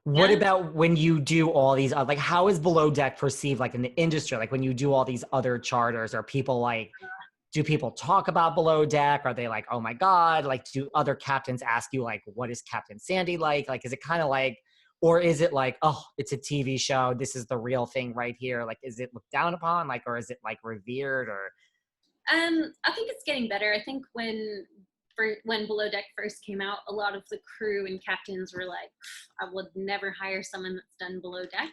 What Yeah. about when you do all these, like, how is below deck perceived, like in the industry? Like when you do all these other charters, are people like, do people talk about below deck? Are they like, oh my God? Like, do other captains ask you, like, what is Captain Sandy like? Like, is it kind of like, or is it like, oh, it's a TV show. This is the real thing right here. Like, is it looked down upon? Like, or is it like revered or? I think it's getting better. I think when Below Deck first came out, a lot of the crew and captains were like, I would never hire someone that's done Below Deck.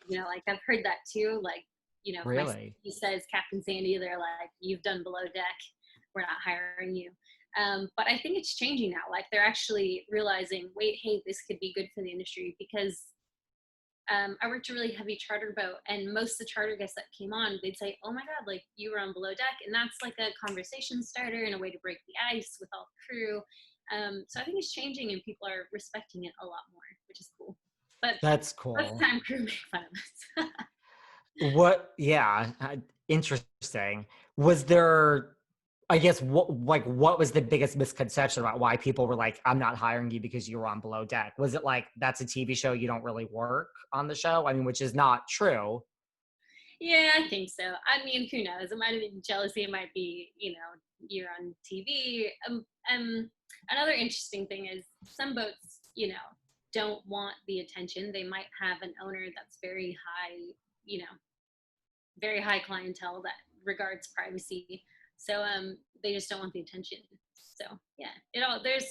Like I've heard that too. Like, if my Really? he says Captain Sandy, they're like, you've done Below Deck. We're not hiring you. But I think it's changing now. Like they're actually realizing, wait, hey, this could be good for the industry because I worked a really heavy charter boat, and most of the charter guests that came on, they'd say, "Oh my God, like you were on Below Deck," and that's like a conversation starter and a way to break the ice with all the crew. So I think it's changing, and people are respecting it a lot more, which is cool. But That's most of cool. the time, crew make fun of us. What, yeah, interesting. Was there, I guess, what was the biggest misconception about why people were like, I'm not hiring you because you were on Below Deck? Was it like, that's a TV show, you don't really work on the show? I mean, which is not true. Yeah, I think so. I mean, who knows? It might have been jealousy. It might be, you're on TV. Another interesting thing is some boats, don't want the attention. They might have an owner that's very high, you know, very high clientele that regards privacy. So they just don't want the attention. So yeah, there's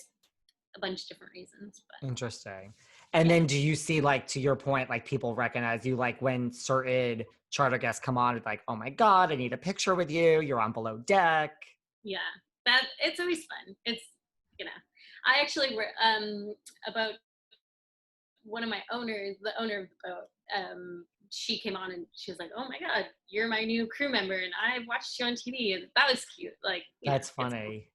a bunch of different reasons, but Interesting. And yeah, then do you see, like, to your point, like people recognize you, like when certain charter guests come on, it's like, oh my God, I need a picture with you. You're on Below Deck. yeah, that it's always fun. It's you know, I actually were about one of my owners, the owner of the boat. She came on and she was like, "Oh my God, you're my new crew member, and I watched you on TV," and that was cute. Like, That's it's cool. funny.